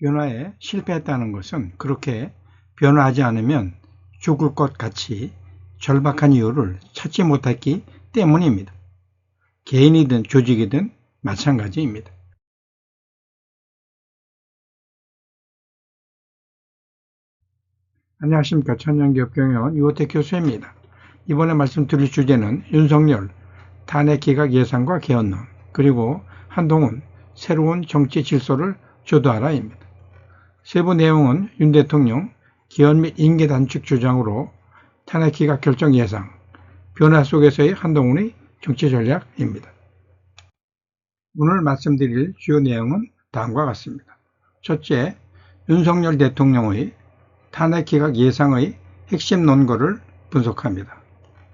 변화에 실패했다는 것은 그렇게 변화하지 않으면 죽을 것 같이 절박한 이유를 찾지 못했기 때문입니다. 개인이든 조직이든 마찬가지입니다. 안녕하십니까. 천연기업경영원 유호택 교수입니다. 이번에 말씀드릴 주제는 윤석열 탄핵 기각 예상과 개헌론, 그리고 한동훈 새로운 정치 질서를 주도하라입니다. 세부 내용은 윤 대통령 개헌 및 임기 단축 주장으로 탄핵 기각 결정 예상, 변화 속에서의 한동훈의 정치 전략입니다. 오늘 말씀드릴 주요 내용은 다음과 같습니다. 첫째, 윤석열 대통령의 탄핵 기각 예상의 핵심 논거를 분석합니다.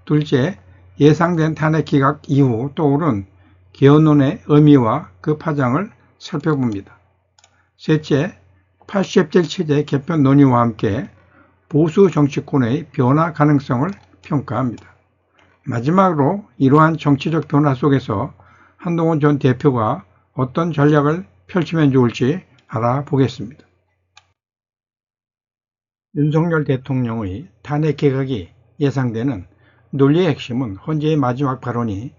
둘째, 예상된 탄핵 기각 이후 떠오른 개헌론의 의미와 그 파장을 살펴봅니다. 셋째, 80대 체제 개편 논의와 함께 보수 정치권의 변화 가능성을 평가합니다. 마지막으로 이러한 정치적 변화 속에서 한동훈 전 대표가 어떤 전략을 펼치면 좋을지 알아보겠습니다. 윤석열 대통령의 탄핵 개각이 예상되는 논리의 핵심은 헌재의 마지막 발언이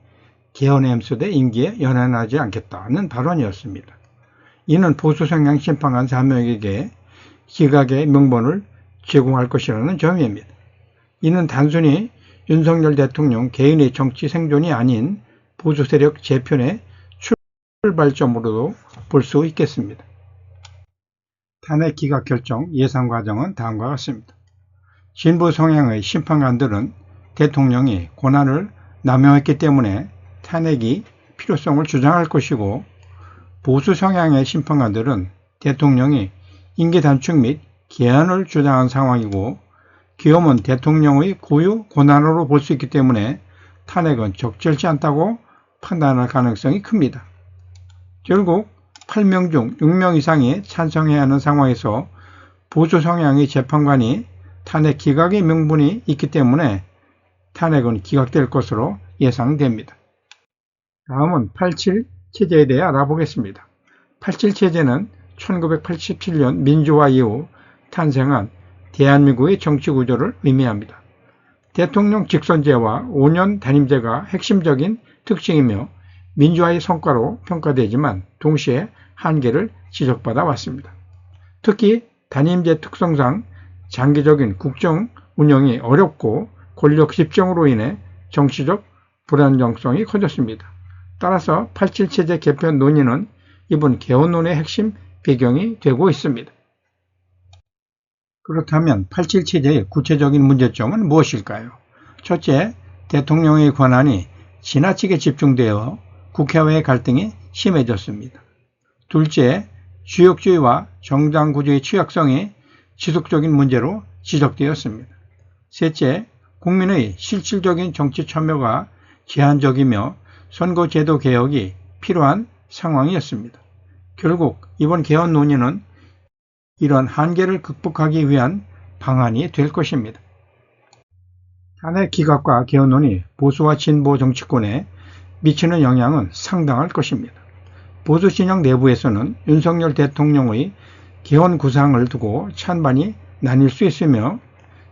개헌에 ემ수돼 임기에 연연하지 않겠다는 발언이었습니다. 이는 보수 성향 심판관 4명에게 기각의 명분을 제공할 것이라는 점입니다. 이는 단순히 윤석열 대통령 개인의 정치 생존이 아닌 보수 세력 재편의 출발점으로도 볼 수 있겠습니다. 탄핵 기각 결정 예상 과정은 다음과 같습니다. 진보 성향의 심판관들은 대통령이 권한을 남용했기 때문에 탄핵이 필요성을 주장할 것이고, 보수 성향의 심판관들은 대통령이 임기 단축 및 개헌을 주장한 상황이고, 기업은 대통령의 고유 권한으로 볼 수 있기 때문에 탄핵은 적절치 않다고 판단할 가능성이 큽니다. 결국 8명 중 6명 이상이 찬성해야 하는 상황에서 보수 성향의 재판관이 탄핵 기각의 명분이 있기 때문에 탄핵은 기각될 것으로 예상됩니다. 다음은 87 체제에 대해 알아보겠습니다. 87 체제는 1987년 민주화 이후 탄생한 대한민국의 정치 구조를 의미합니다. 대통령 직선제와 5년 단임제가 핵심적인 특징이며 민주화의 성과로 평가되지만 동시에 한계를 지적받아 왔습니다. 특히 단임제 특성상 장기적인 국정 운영이 어렵고 권력 집중으로 인해 정치적 불안정성이 커졌습니다. 따라서 87 체제 개편 논의는 이번 개헌론의 핵심 배경이 되고 있습니다. 그렇다면 87 체제의 구체적인 문제점은 무엇일까요? 첫째, 대통령의 권한이 지나치게 집중되어 국회와의 갈등이 심해졌습니다. 둘째, 주역주의와 정당구조의 취약성이 지속적인 문제로 지적되었습니다. 셋째, 국민의 실질적인 정치 참여가 제한적이며 선거제도 개혁이 필요한 상황이었습니다. 결국 이번 개헌 논의는 이런 한계를 극복하기 위한 방안이 될 것입니다. 탄핵 기각과 개헌 논의, 보수와 진보 정치권에 미치는 영향은 상당할 것입니다. 보수 진영 내부에서는 윤석열 대통령의 개헌 구상을 두고 찬반이 나뉠 수 있으며,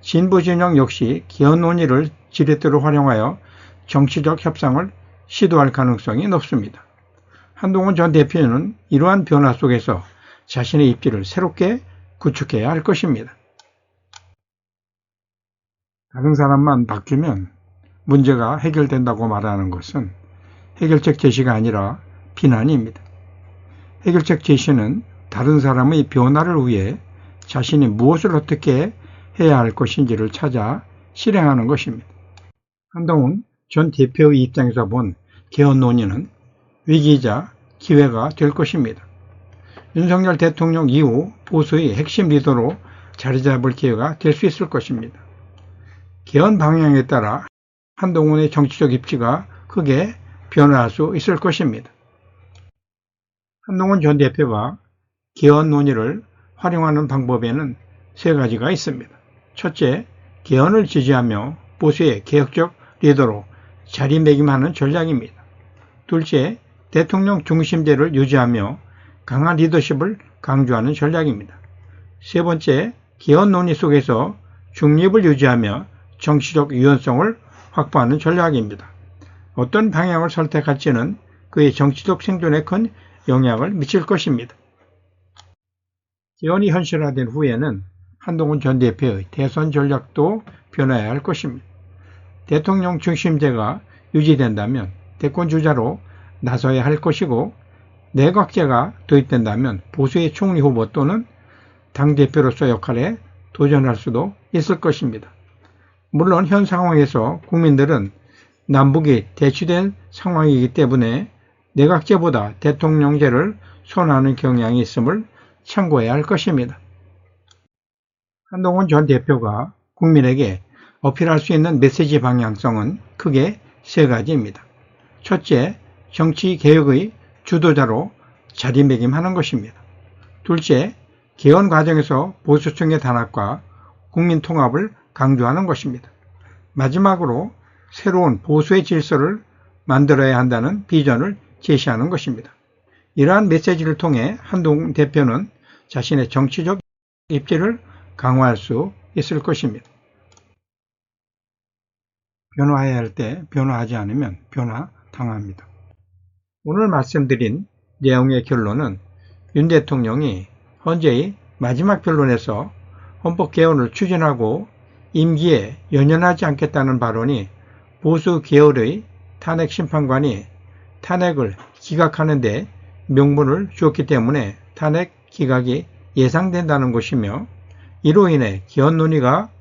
진보 진영 역시 개헌 논의를 지렛대로 활용하여 정치적 협상을 시도할 가능성이 높습니다. 한동훈 전 대표는 이러한 변화 속에서 자신의 입지를 새롭게 구축해야 할 것입니다. 다른 사람만 바뀌면 문제가 해결된다고 말하는 것은 해결책 제시가 아니라 비난입니다. 해결책 제시는 다른 사람의 변화를 위해 자신이 무엇을 어떻게 해야 할 것인지를 찾아 실행하는 것입니다. 한동훈 전 대표의 입장에서 본 개헌 논의는 위기이자 기회가 될 것입니다. 윤석열 대통령 이후 보수의 핵심 리더로 자리 잡을 기회가 될 수 있을 것입니다. 개헌 방향에 따라 한동훈의 정치적 입지가 크게 변화할 수 있을 것입니다. 한동훈 전 대표가 개헌 논의를 활용하는 방법에는 세 가지가 있습니다. 첫째, 개헌을 지지하며 보수의 개혁적 리더로 자리매김하는 전략입니다. 둘째, 대통령 중심제를 유지하며 강한 리더십을 강조하는 전략입니다. 세 번째, 개헌 논의 속에서 중립을 유지하며 정치적 유연성을 확보하는 전략입니다. 어떤 방향을 선택할지는 그의 정치적 생존에 큰 영향을 미칠 것입니다. 개헌이 현실화된 후에는 한동훈 전 대표의 대선 전략도 변화해야 할 것입니다. 대통령 중심제가 유지된다면 대권 주자로 나서야 할 것이고, 내각제가 도입된다면 보수의 총리 후보 또는 당대표로서 역할에 도전할 수도 있을 것입니다. 물론 현 상황에서 국민들은 남북이 대치된 상황이기 때문에 내각제보다 대통령제를 선호하는 경향이 있음을 참고해야 할 것입니다. 한동훈 전 대표가 국민에게 어필할 수 있는 메시지 방향성은 크게 세 가지입니다. 첫째, 정치 개혁의 주도자로 자리매김하는 것입니다. 둘째, 개헌 과정에서 보수층의 단합과 국민 통합을 강조하는 것입니다. 마지막으로 새로운 보수의 질서를 만들어야 한다는 비전을 제시하는 것입니다. 이러한 메시지를 통해 한동훈 대표는 자신의 정치적 입지를 강화할 수 있을 것입니다. 변화해야 할 때 변화하지 않으면 변화당합니다. 오늘 말씀드린 내용의 결론은 윤 대통령이 헌재의 마지막 변론에서 헌법 개헌을 추진하고 임기에 연연하지 않겠다는 발언이 보수 계열의 탄핵 심판관이 탄핵을 기각하는 데 명분을 주었기 때문에 탄핵 기각이 예상된다는 것이며, 이로 인해 개헌 논의가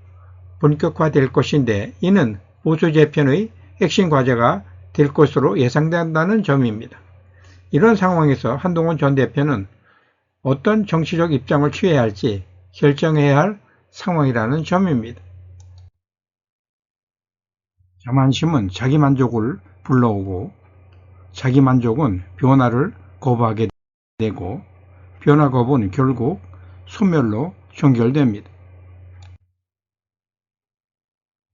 본격화될 것인데 이는 보수 재편의 핵심 과제가 될 것으로 예상된다는 점입니다. 이런 상황에서 한동훈 전 대표는 어떤 정치적 입장을 취해야 할지 결정해야 할 상황이라는 점입니다. 자만심은 자기만족을 불러오고, 자기만족은 변화를 거부하게 되고, 변화 거부는 결국 소멸로 종결됩니다.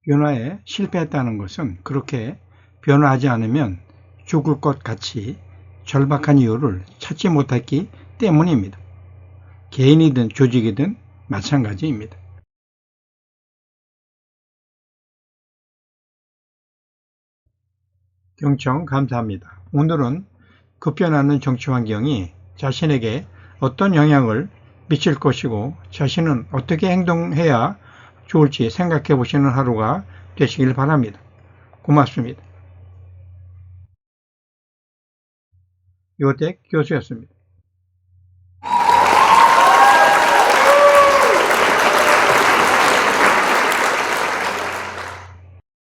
변화에 실패했다는 것은 그렇게 변화하지 않으면 죽을 것 같이 절박한 이유를 찾지 못했기 때문입니다. 개인이든 조직이든 마찬가지입니다. 경청 감사합니다. 오늘은 급변하는 정치 환경이 자신에게 어떤 영향을 미칠 것이고 자신은 어떻게 행동해야 좋을지 생각해 보시는 하루가 되시길 바랍니다. 고맙습니다. 요택 교수였습니다.